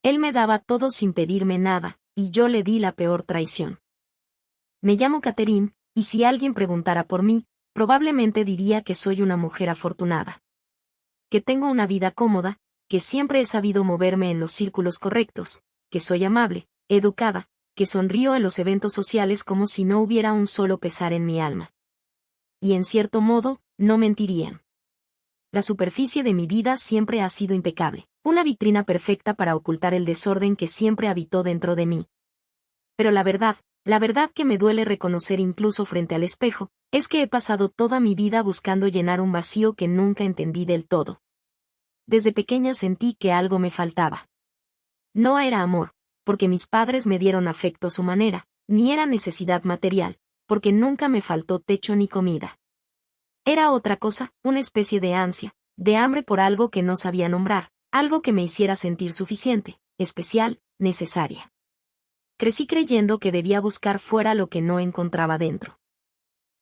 Él me daba todo sin pedirme nada, y yo le di la peor traición. Me llamo Catherine, y si alguien preguntara por mí, probablemente diría que soy una mujer afortunada. Que tengo una vida cómoda, que siempre he sabido moverme en los círculos correctos, que soy amable, educada, que sonrío en los eventos sociales como si no hubiera un solo pesar en mi alma. Y en cierto modo, no mentirían. La superficie de mi vida siempre ha sido impecable, una vitrina perfecta para ocultar el desorden que siempre habitó dentro de mí. Pero la verdad que me duele reconocer incluso frente al espejo, es que he pasado toda mi vida buscando llenar un vacío que nunca entendí del todo. Desde pequeña sentí que algo me faltaba. No era amor, porque mis padres me dieron afecto a su manera, ni era necesidad material, porque nunca me faltó techo ni comida. Era otra cosa, una especie de ansia, de hambre por algo que no sabía nombrar, algo que me hiciera sentir suficiente, especial, necesaria. Crecí creyendo que debía buscar fuera lo que no encontraba dentro.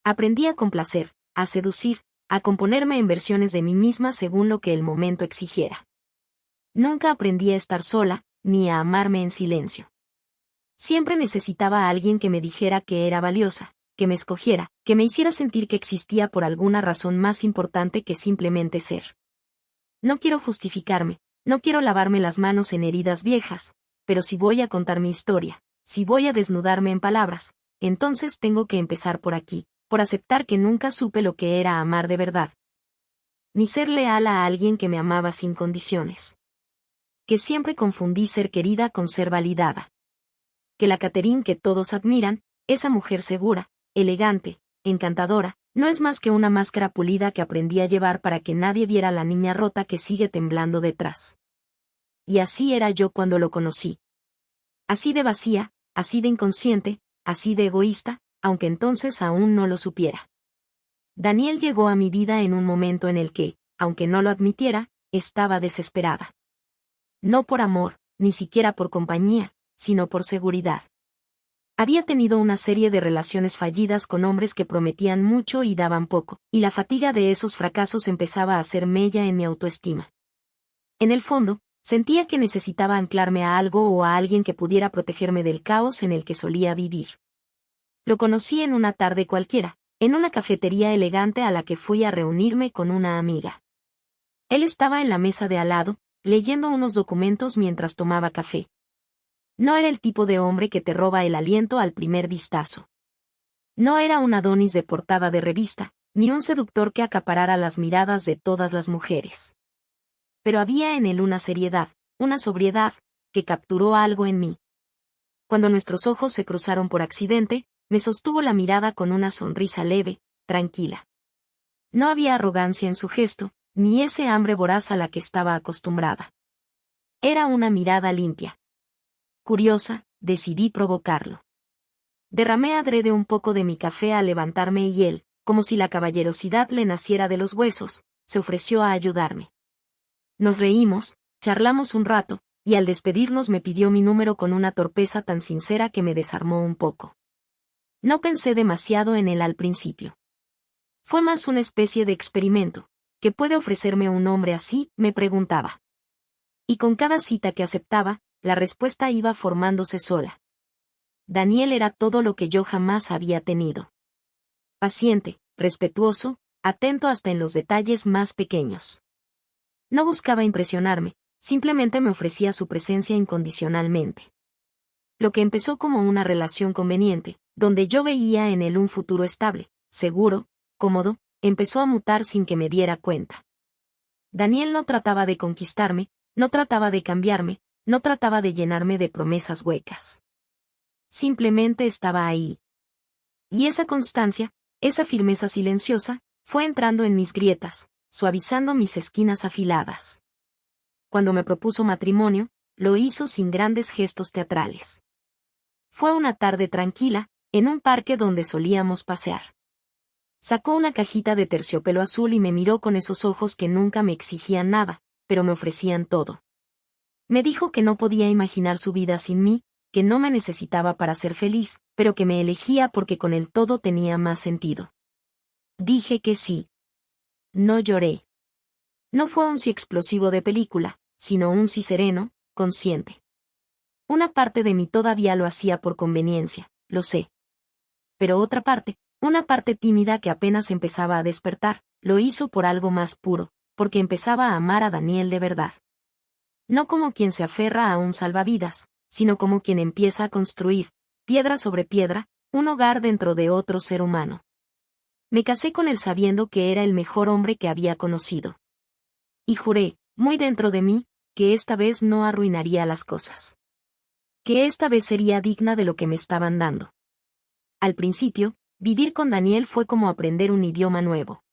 Aprendí a complacer, a seducir, a componerme en versiones de mí misma según lo que el momento exigiera. Nunca aprendí a estar sola, ni a amarme en silencio. Siempre necesitaba a alguien que me dijera que era valiosa, que me escogiera, que me hiciera sentir que existía por alguna razón más importante que simplemente ser. No quiero justificarme, no quiero lavarme las manos en heridas viejas, pero si voy a contar mi historia, si voy a desnudarme en palabras, entonces tengo que empezar por aquí, por aceptar que nunca supe lo que era amar de verdad. Ni ser leal a alguien que me amaba sin condiciones. Que siempre confundí ser querida con ser validada. Que la Catherine que todos admiran, esa mujer segura, elegante, encantadora, no es más que una máscara pulida que aprendí a llevar para que nadie viera la niña rota que sigue temblando detrás. Y así era yo cuando lo conocí. Así de vacía, así de inconsciente, así de egoísta, aunque entonces aún no lo supiera. Daniel llegó a mi vida en un momento en el que, aunque no lo admitiera, estaba desesperada. No por amor, ni siquiera por compañía, sino por seguridad. Había tenido una serie de relaciones fallidas con hombres que prometían mucho y daban poco, y la fatiga de esos fracasos empezaba a hacer mella en mi autoestima. En el fondo, sentía que necesitaba anclarme a algo o a alguien que pudiera protegerme del caos en el que solía vivir. Lo conocí en una tarde cualquiera, en una cafetería elegante a la que fui a reunirme con una amiga. Él estaba en la mesa de al lado, leyendo unos documentos mientras tomaba café. No era el tipo de hombre que te roba el aliento al primer vistazo. No era un Adonis de portada de revista, ni un seductor que acaparara las miradas de todas las mujeres. Pero había en él una seriedad, una sobriedad, que capturó algo en mí. Cuando nuestros ojos se cruzaron por accidente, me sostuvo la mirada con una sonrisa leve, tranquila. No había arrogancia en su gesto, ni ese hambre voraz a la que estaba acostumbrada. Era una mirada limpia. Curiosa, decidí provocarlo. Derramé adrede un poco de mi café al levantarme y él, como si la caballerosidad le naciera de los huesos, se ofreció a ayudarme. Nos reímos, charlamos un rato, y al despedirnos me pidió mi número con una torpeza tan sincera que me desarmó un poco. No pensé demasiado en él al principio. Fue más una especie de experimento. ¿Qué puede ofrecerme un hombre así?, me preguntaba. Y con cada cita que aceptaba, la respuesta iba formándose sola. Daniel era todo lo que yo jamás había tenido. Paciente, respetuoso, atento hasta en los detalles más pequeños. No buscaba impresionarme, simplemente me ofrecía su presencia incondicionalmente. Lo que empezó como una relación conveniente, donde yo veía en él un futuro estable, seguro, cómodo, empezó a mutar sin que me diera cuenta. Daniel no trataba de conquistarme, no trataba de cambiarme, no trataba de llenarme de promesas huecas. Simplemente estaba ahí. Y esa constancia, esa firmeza silenciosa, fue entrando en mis grietas, suavizando mis esquinas afiladas. Cuando me propuso matrimonio, lo hizo sin grandes gestos teatrales. Fue una tarde tranquila, en un parque donde solíamos pasear. Sacó una cajita de terciopelo azul y me miró con esos ojos que nunca me exigían nada, pero me ofrecían todo. Me dijo que no podía imaginar su vida sin mí, que no me necesitaba para ser feliz, pero que me elegía porque con él todo tenía más sentido. Dije que sí. No lloré. No fue un sí explosivo de película, sino un sí sereno, consciente. Una parte de mí todavía lo hacía por conveniencia, lo sé. Pero otra parte, una parte tímida que apenas empezaba a despertar, lo hizo por algo más puro, porque empezaba a amar a Daniel de verdad. No como quien se aferra a un salvavidas, sino como quien empieza a construir, piedra sobre piedra, un hogar dentro de otro ser humano. Me casé con él sabiendo que era el mejor hombre que había conocido. Y juré, muy dentro de mí, que esta vez no arruinaría las cosas. Que esta vez sería digna de lo que me estaban dando. Al principio, vivir con Daniel fue como aprender un idioma nuevo.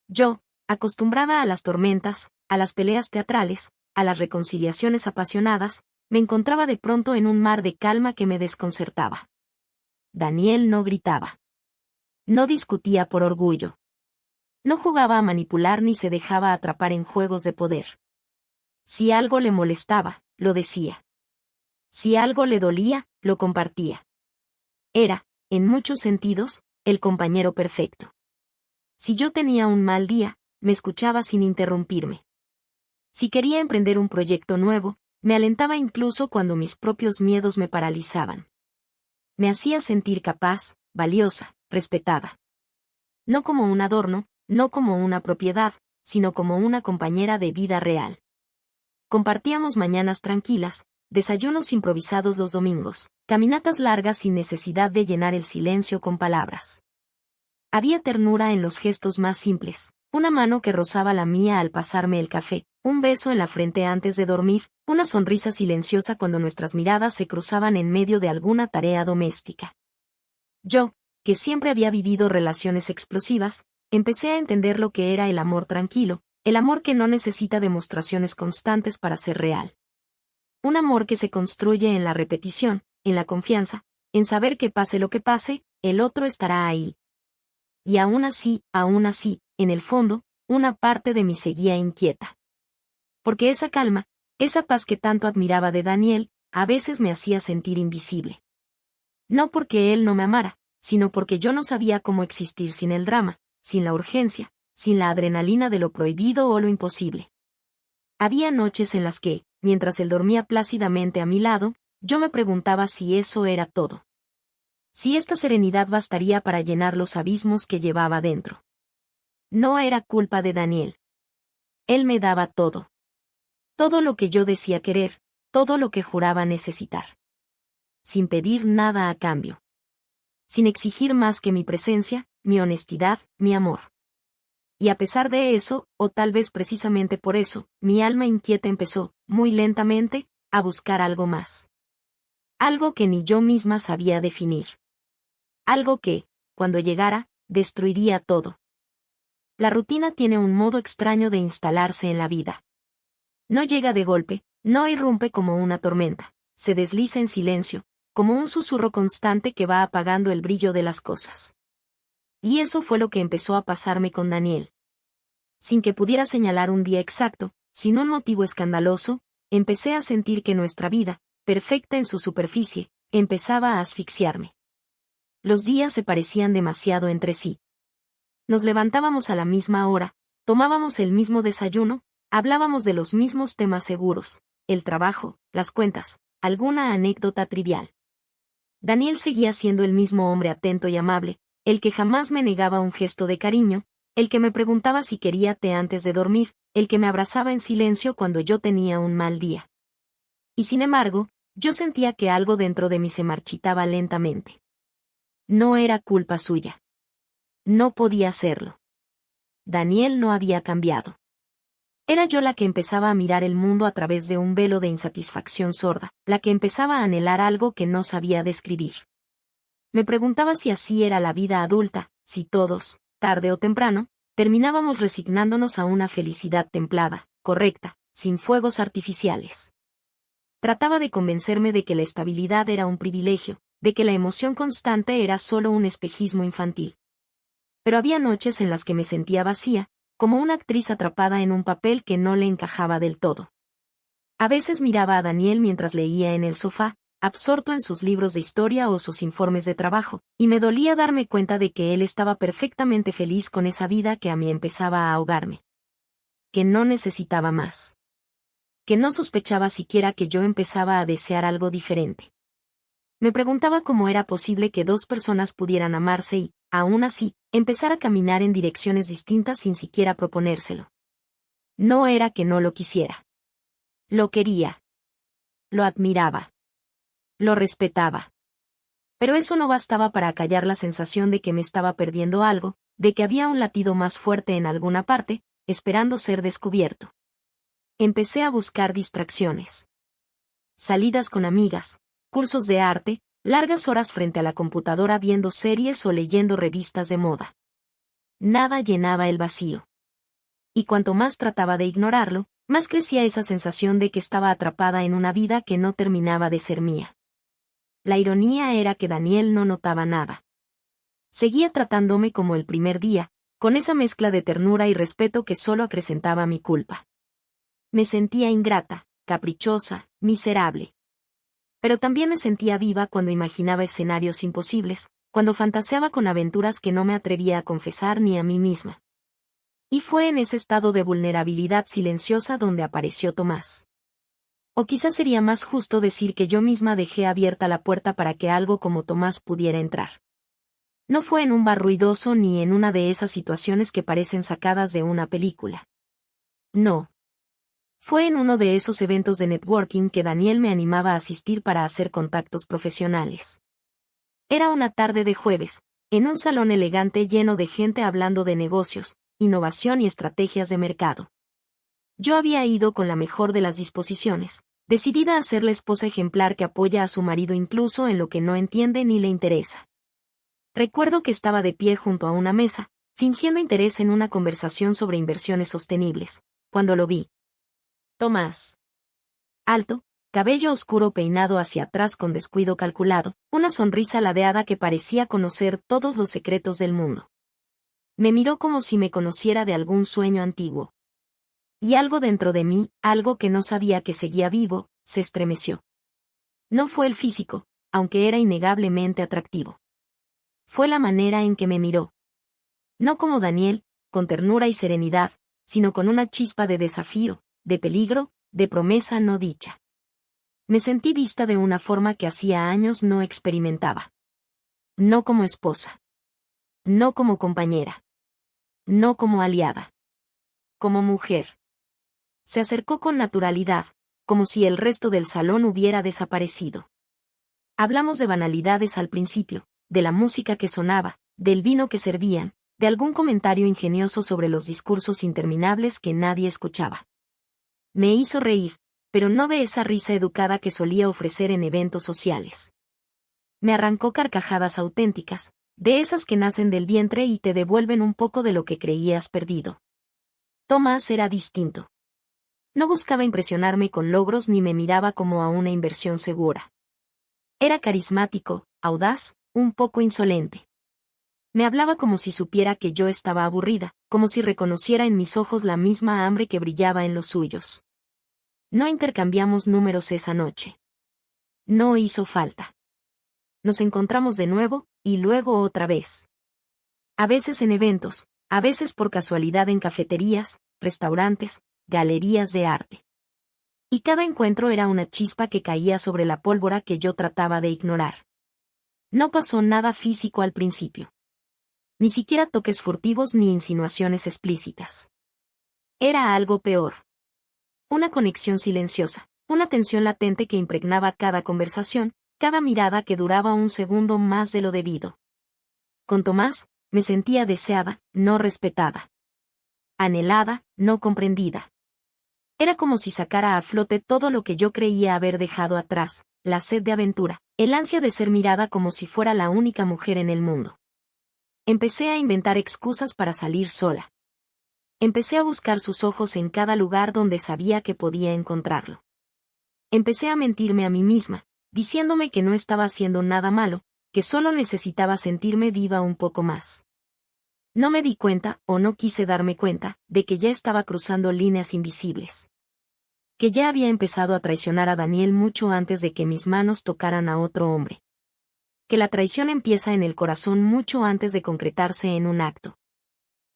Yo, acostumbrada a las tormentas, a las peleas teatrales, a las reconciliaciones apasionadas, me encontraba de pronto en un mar de calma que me desconcertaba. Daniel no gritaba. No discutía por orgullo. No jugaba a manipular ni se dejaba atrapar en juegos de poder. Si algo le molestaba, lo decía. Si algo le dolía, lo compartía. Era, en muchos sentidos, el compañero perfecto. Si yo tenía un mal día, me escuchaba sin interrumpirme. Si quería emprender un proyecto nuevo, me alentaba incluso cuando mis propios miedos me paralizaban. Me hacía sentir capaz, valiosa, respetada. No como un adorno, no como una propiedad, sino como una compañera de vida real. Compartíamos mañanas tranquilas, desayunos improvisados los domingos, caminatas largas sin necesidad de llenar el silencio con palabras. Había ternura en los gestos más simples, una mano que rozaba la mía al pasarme el café, un beso en la frente antes de dormir, una sonrisa silenciosa cuando nuestras miradas se cruzaban en medio de alguna tarea doméstica. Yo, que siempre había vivido relaciones explosivas, empecé a entender lo que era el amor tranquilo, el amor que no necesita demostraciones constantes para ser real. Un amor que se construye en la repetición, en la confianza, en saber que pase lo que pase, el otro estará ahí. Y aún así, en el fondo, una parte de mí seguía inquieta. Porque esa calma, esa paz que tanto admiraba de Daniel, a veces me hacía sentir invisible. No porque él no me amara, sino porque yo no sabía cómo existir sin el drama, sin la urgencia, sin la adrenalina de lo prohibido o lo imposible. Había noches en las que, mientras él dormía plácidamente a mi lado, yo me preguntaba si eso era todo. Si esta serenidad bastaría para llenar los abismos que llevaba dentro. No era culpa de Daniel. Él me daba todo. Todo lo que yo decía querer, todo lo que juraba necesitar. Sin pedir nada a cambio. Sin exigir más que mi presencia, mi honestidad, mi amor. Y a pesar de eso, o tal vez precisamente por eso, mi alma inquieta empezó, muy lentamente, a buscar algo más. Algo que ni yo misma sabía definir. Algo que, cuando llegara, destruiría todo. La rutina tiene un modo extraño de instalarse en la vida. No llega de golpe, no irrumpe como una tormenta, se desliza en silencio, como un susurro constante que va apagando el brillo de las cosas. Y eso fue lo que empezó a pasarme con Daniel. Sin que pudiera señalar un día exacto, sin un motivo escandaloso, empecé a sentir que nuestra vida, perfecta en su superficie, empezaba a asfixiarme. Los días se parecían demasiado entre sí. Nos levantábamos a la misma hora, tomábamos el mismo desayuno, hablábamos de los mismos temas seguros, el trabajo, las cuentas, alguna anécdota trivial. Daniel seguía siendo el mismo hombre atento y amable, el que jamás me negaba un gesto de cariño, el que me preguntaba si quería té antes de dormir, el que me abrazaba en silencio cuando yo tenía un mal día. Y sin embargo, yo sentía que algo dentro de mí se marchitaba lentamente. No era culpa suya. No podía serlo. Daniel no había cambiado. Era yo la que empezaba a mirar el mundo a través de un velo de insatisfacción sorda, la que empezaba a anhelar algo que no sabía describir. Me preguntaba si así era la vida adulta, si todos, tarde o temprano, terminábamos resignándonos a una felicidad templada, correcta, sin fuegos artificiales. Trataba de convencerme de que la estabilidad era un privilegio, de que la emoción constante era solo un espejismo infantil. Pero había noches en las que me sentía vacía, como una actriz atrapada en un papel que no le encajaba del todo. A veces miraba a Daniel mientras leía en el sofá, absorto en sus libros de historia o sus informes de trabajo, y me dolía darme cuenta de que él estaba perfectamente feliz con esa vida que a mí empezaba a ahogarme. Que no necesitaba más. que no sospechaba siquiera que yo empezaba a desear algo diferente. Me preguntaba cómo era posible que dos personas pudieran amarse y, aún así, empezar a caminar en direcciones distintas sin siquiera proponérselo. No era que no lo quisiera. Lo quería. Lo admiraba. Lo respetaba. Pero eso no bastaba para acallar la sensación de que me estaba perdiendo algo, de que había un latido más fuerte en alguna parte, esperando ser descubierto. Empecé a buscar distracciones. Salidas con amigas, cursos de arte, largas horas frente a la computadora viendo series o leyendo revistas de moda. Nada llenaba el vacío. Y cuanto más trataba de ignorarlo, más crecía esa sensación de que estaba atrapada en una vida que no terminaba de ser mía. La ironía era que Daniel no notaba nada. Seguía tratándome como el primer día, con esa mezcla de ternura y respeto que solo acrecentaba mi culpa. Me sentía ingrata, caprichosa, miserable. Pero también me sentía viva cuando imaginaba escenarios imposibles, cuando fantaseaba con aventuras que no me atrevía a confesar ni a mí misma. Y fue en ese estado de vulnerabilidad silenciosa donde apareció Tomás. O quizás sería más justo decir que yo misma dejé abierta la puerta para que algo como Tomás pudiera entrar. No fue en un bar ruidoso ni en una de esas situaciones que parecen sacadas de una película. No. Fue en uno de esos eventos de networking que Daniel me animaba a asistir para hacer contactos profesionales. Era una tarde de jueves, en un salón elegante lleno de gente hablando de negocios, innovación y estrategias de mercado. Yo había ido con la mejor de las disposiciones, decidida a ser la esposa ejemplar que apoya a su marido incluso en lo que no entiende ni le interesa. Recuerdo que estaba de pie junto a una mesa, fingiendo interés en una conversación sobre inversiones sostenibles, cuando lo vi. Tomás. Alto, cabello oscuro peinado hacia atrás con descuido calculado, una sonrisa ladeada que parecía conocer todos los secretos del mundo. Me miró como si me conociera de algún sueño antiguo. Y algo dentro de mí, algo que no sabía que seguía vivo, se estremeció. No fue el físico, aunque era innegablemente atractivo. Fue la manera en que me miró. No como Daniel, con ternura y serenidad, sino con una chispa de desafío, de peligro, de promesa no dicha. Me sentí vista de una forma que hacía años no experimentaba. No como esposa. No como compañera. No como aliada. Como mujer. Se acercó con naturalidad, como si el resto del salón hubiera desaparecido. Hablamos de banalidades al principio, de la música que sonaba, del vino que servían, de algún comentario ingenioso sobre los discursos interminables que nadie escuchaba. Me hizo reír, pero no de esa risa educada que solía ofrecer en eventos sociales. Me arrancó carcajadas auténticas, de esas que nacen del vientre y te devuelven un poco de lo que creías perdido. Tomás era distinto. No buscaba impresionarme con logros ni me miraba como a una inversión segura. Era carismático, audaz, un poco insolente. Me hablaba como si supiera que yo estaba aburrida, como si reconociera en mis ojos la misma hambre que brillaba en los suyos. No intercambiamos números esa noche. No hizo falta. Nos encontramos de nuevo, y luego otra vez. A veces en eventos, a veces por casualidad en cafeterías, restaurantes, galerías de arte. Y cada encuentro era una chispa que caía sobre la pólvora que yo trataba de ignorar. No pasó nada físico al principio. Ni siquiera toques furtivos ni insinuaciones explícitas. Era algo peor. Una conexión silenciosa, una tensión latente que impregnaba cada conversación, cada mirada que duraba un segundo más de lo debido. Con Tomás, me sentía deseada, no respetada. Anhelada, no comprendida. Era como si sacara a flote todo lo que yo creía haber dejado atrás, la sed de aventura, el ansia de ser mirada como si fuera la única mujer en el mundo. Empecé a inventar excusas para salir sola. Empecé a buscar sus ojos en cada lugar donde sabía que podía encontrarlo. Empecé a mentirme a mí misma, diciéndome que no estaba haciendo nada malo, que solo necesitaba sentirme viva un poco más. No me di cuenta, o no quise darme cuenta, de que ya estaba cruzando líneas invisibles. Que ya había empezado a traicionar a Daniel mucho antes de que mis manos tocaran a otro hombre. Que la traición empieza en el corazón mucho antes de concretarse en un acto.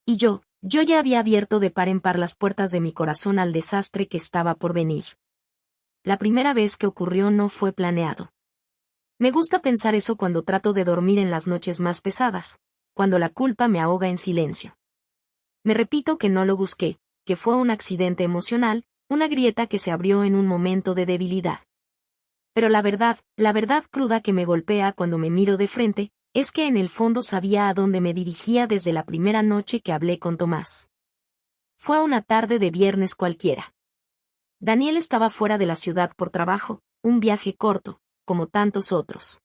Y yo ya había abierto de par en par las puertas de mi corazón al desastre que estaba por venir. La primera vez que ocurrió no fue planeado. Me gusta pensar eso cuando trato de dormir en las noches más pesadas, cuando la culpa me ahoga en silencio. Me repito que no lo busqué, que fue un accidente emocional, una grieta que se abrió en un momento de debilidad. Pero la verdad cruda que me golpea cuando me miro de frente, es que en el fondo sabía a dónde me dirigía desde la primera noche que hablé con Tomás. Fue una tarde de viernes cualquiera. Daniel estaba fuera de la ciudad por trabajo, un viaje corto, como tantos otros.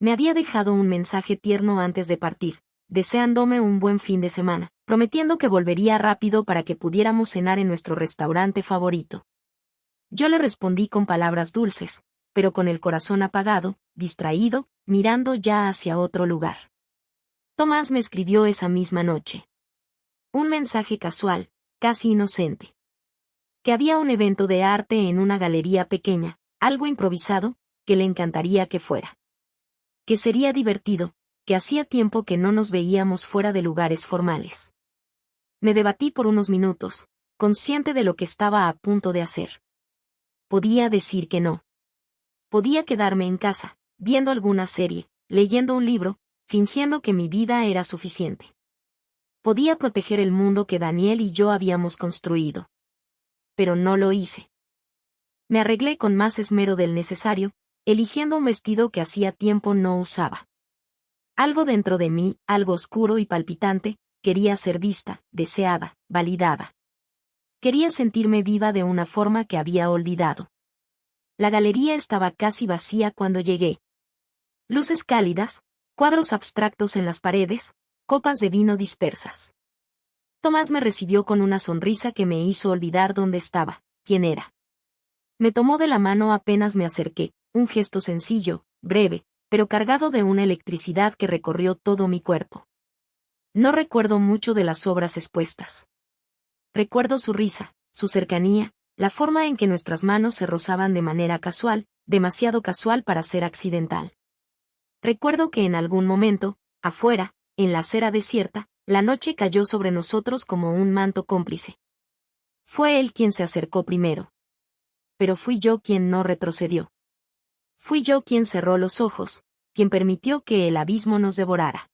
Me había dejado un mensaje tierno antes de partir, deseándome un buen fin de semana, prometiendo que volvería rápido para que pudiéramos cenar en nuestro restaurante favorito. Yo le respondí con palabras dulces, pero con el corazón apagado, distraído, mirando ya hacia otro lugar. Tomás me escribió esa misma noche. Un mensaje casual, casi inocente. Que había un evento de arte en una galería pequeña, algo improvisado, que le encantaría que fuera. Que sería divertido, que hacía tiempo que no nos veíamos fuera de lugares formales. Me debatí por unos minutos, consciente de lo que estaba a punto de hacer. Podía decir que no. Podía quedarme en casa, viendo alguna serie, leyendo un libro, fingiendo que mi vida era suficiente. Podía proteger el mundo que Daniel y yo habíamos construido. Pero no lo hice. Me arreglé con más esmero del necesario, eligiendo un vestido que hacía tiempo no usaba. Algo dentro de mí, algo oscuro y palpitante, quería ser vista, deseada, validada. Quería sentirme viva de una forma que había olvidado. La galería estaba casi vacía cuando llegué. Luces cálidas, cuadros abstractos en las paredes, copas de vino dispersas. Tomás me recibió con una sonrisa que me hizo olvidar dónde estaba, quién era. Me tomó de la mano apenas me acerqué, un gesto sencillo, breve, pero cargado de una electricidad que recorrió todo mi cuerpo. No recuerdo mucho de las obras expuestas. Recuerdo su risa, su cercanía, la forma en que nuestras manos se rozaban de manera casual, demasiado casual para ser accidental. Recuerdo que en algún momento, afuera, en la acera desierta, la noche cayó sobre nosotros como un manto cómplice. Fue él quien se acercó primero. Pero fui yo quien no retrocedió. Fui yo quien cerró los ojos, quien permitió que el abismo nos devorara.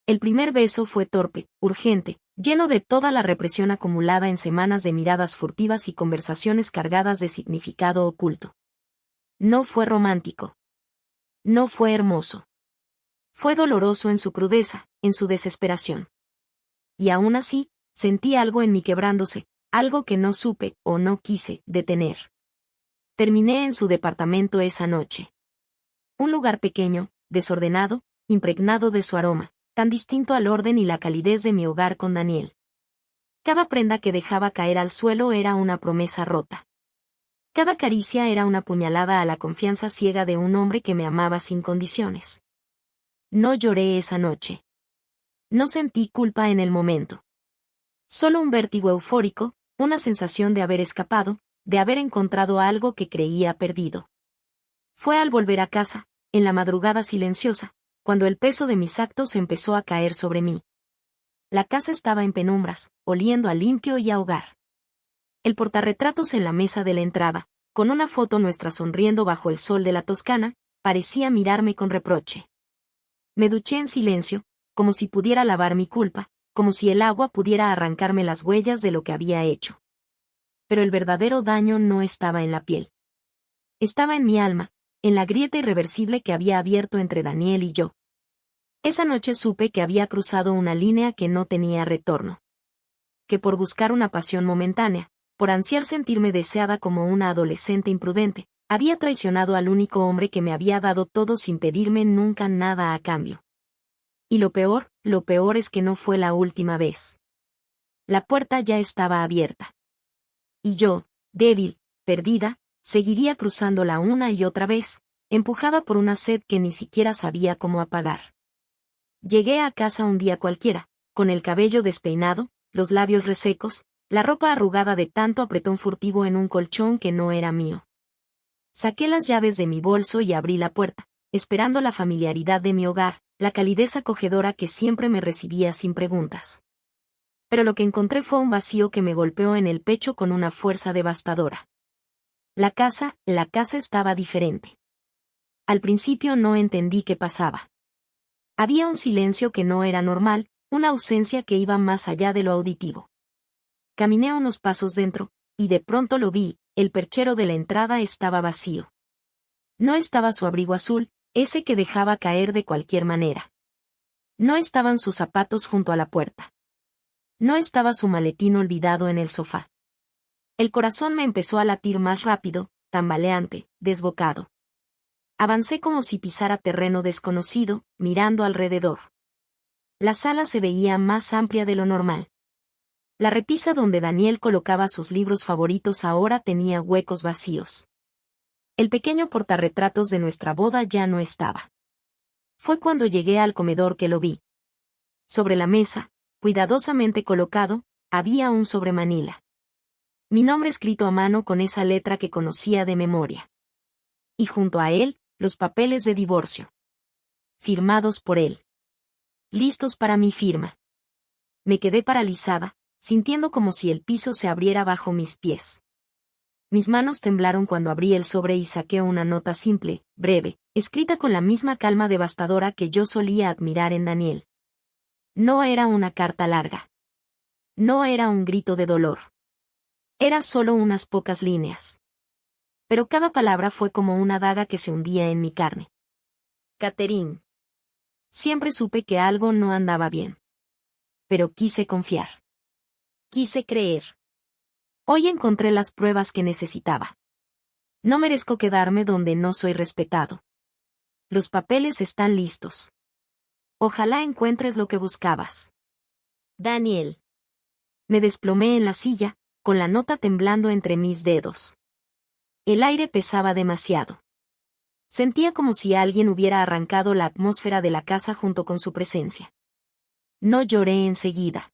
El primer beso fue torpe, urgente, lleno de toda la represión acumulada en semanas de miradas furtivas y conversaciones cargadas de significado oculto. No fue romántico. No fue hermoso. Fue doloroso en su crudeza, en su desesperación. Y aún así, sentí algo en mí quebrándose, algo que no supe, o no quise, detener. Terminé en su departamento esa noche. Un lugar pequeño, desordenado, impregnado de su aroma, tan distinto al orden y la calidez de mi hogar con Daniel. Cada prenda que dejaba caer al suelo era una promesa rota. Cada caricia era una puñalada a la confianza ciega de un hombre que me amaba sin condiciones. No lloré esa noche. No sentí culpa en el momento. Solo un vértigo eufórico, una sensación de haber escapado, de haber encontrado algo que creía perdido. Fue al volver a casa, en la madrugada silenciosa, cuando el peso de mis actos empezó a caer sobre mí. La casa estaba en penumbras, oliendo a limpio y a hogar. El portarretratos en la mesa de la entrada, con una foto nuestra sonriendo bajo el sol de la Toscana, parecía mirarme con reproche. Me duché en silencio, como si pudiera lavar mi culpa, como si el agua pudiera arrancarme las huellas de lo que había hecho. Pero el verdadero daño no estaba en la piel. Estaba en mi alma, en la grieta irreversible que había abierto entre Daniel y yo. Esa noche supe que había cruzado una línea que no tenía retorno. Que por buscar una pasión momentánea, por ansiar sentirme deseada como una adolescente imprudente, había traicionado al único hombre que me había dado todo sin pedirme nunca nada a cambio. Y lo peor es que no fue la última vez. La puerta ya estaba abierta. Y yo, débil, perdida, seguiría cruzándola una y otra vez, empujada por una sed que ni siquiera sabía cómo apagar. Llegué a casa un día cualquiera, con el cabello despeinado, los labios resecos, la ropa arrugada de tanto apretón furtivo en un colchón que no era mío. Saqué las llaves de mi bolso y abrí la puerta, esperando la familiaridad de mi hogar, la calidez acogedora que siempre me recibía sin preguntas. Pero lo que encontré fue un vacío que me golpeó en el pecho con una fuerza devastadora. La casa estaba diferente. Al principio no entendí qué pasaba. Había un silencio que no era normal, una ausencia que iba más allá de lo auditivo. Caminé unos pasos dentro, y de pronto lo vi, el perchero de la entrada estaba vacío. No estaba su abrigo azul, ese que dejaba caer de cualquier manera. No estaban sus zapatos junto a la puerta. No estaba su maletín olvidado en el sofá. El corazón me empezó a latir más rápido, tambaleante, desbocado. Avancé como si pisara terreno desconocido, mirando alrededor. La sala se veía más amplia de lo normal. La repisa donde Daniel colocaba sus libros favoritos ahora tenía huecos vacíos. El pequeño portarretratos de nuestra boda ya no estaba. Fue cuando llegué al comedor que lo vi. Sobre la mesa, cuidadosamente colocado, había un sobremanila. Mi nombre escrito a mano con esa letra que conocía de memoria. Y junto a él, los papeles de divorcio. Firmados por él. Listos para mi firma. Me quedé paralizada, sintiendo como si el piso se abriera bajo mis pies. Mis manos temblaron cuando abrí el sobre y saqué una nota simple, breve, escrita con la misma calma devastadora que yo solía admirar en Daniel. No era una carta larga. No era un grito de dolor. Era solo unas pocas líneas. Pero cada palabra fue como una daga que se hundía en mi carne. Catherine. Siempre supe que algo no andaba bien. Pero quise confiar. Quise creer. Hoy encontré las pruebas que necesitaba. No merezco quedarme donde no soy respetado. Los papeles están listos. Ojalá encuentres lo que buscabas. Daniel. Me desplomé en la silla, con la nota temblando entre mis dedos. El aire pesaba demasiado. Sentía como si alguien hubiera arrancado la atmósfera de la casa junto con su presencia. No lloré enseguida.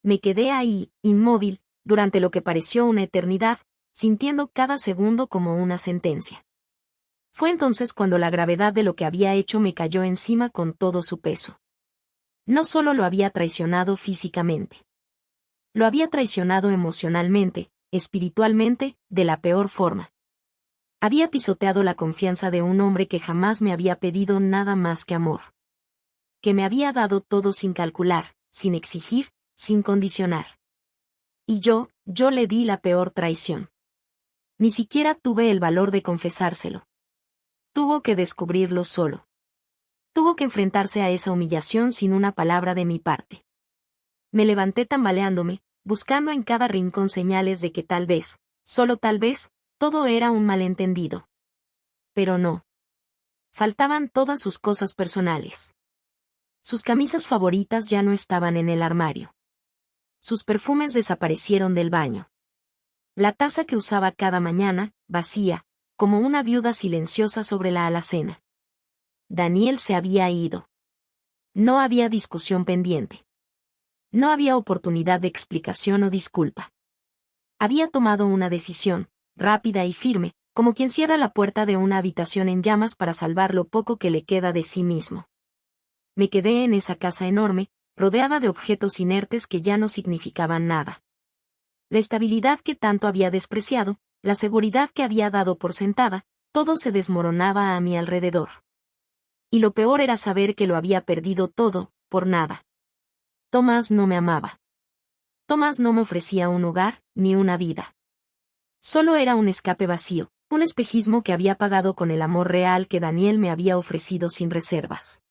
Me quedé ahí, inmóvil, durante lo que pareció una eternidad, sintiendo cada segundo como una sentencia. Fue entonces cuando la gravedad de lo que había hecho me cayó encima con todo su peso. No solo lo había traicionado físicamente. Lo había traicionado emocionalmente, espiritualmente, de la peor forma. Había pisoteado la confianza de un hombre que jamás me había pedido nada más que amor. Que me había dado todo sin calcular, sin exigir, sin condicionar. Y yo le di la peor traición. Ni siquiera tuve el valor de confesárselo. Tuvo que descubrirlo solo. Tuvo que enfrentarse a esa humillación sin una palabra de mi parte. Me levanté tambaleándome, buscando en cada rincón señales de que tal vez, solo tal vez, todo era un malentendido. Pero no. Faltaban todas sus cosas personales. Sus camisas favoritas ya no estaban en el armario. Sus perfumes desaparecieron del baño. La taza que usaba cada mañana, vacía, como una viuda silenciosa sobre la alacena. Daniel se había ido. No había discusión pendiente. No había oportunidad de explicación o disculpa. Había tomado una decisión, rápida y firme, como quien cierra la puerta de una habitación en llamas para salvar lo poco que le queda de sí mismo. Me quedé en esa casa enorme, rodeada de objetos inertes que ya no significaban nada. La estabilidad que tanto había despreciado, la seguridad que había dado por sentada, todo se desmoronaba a mi alrededor. Y lo peor era saber que lo había perdido todo, por nada. Tomás no me amaba. Tomás no me ofrecía un hogar, ni una vida. Solo era un escape vacío, un espejismo que había pagado con el amor real que Daniel me había ofrecido sin reservas.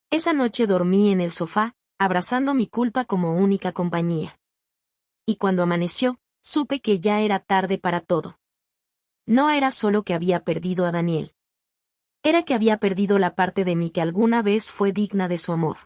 Esa noche dormí en el sofá, abrazando mi culpa como única compañía. Y cuando amaneció, supe que ya era tarde para todo. No era solo que había perdido a Daniel. Era que había perdido la parte de mí que alguna vez fue digna de su amor.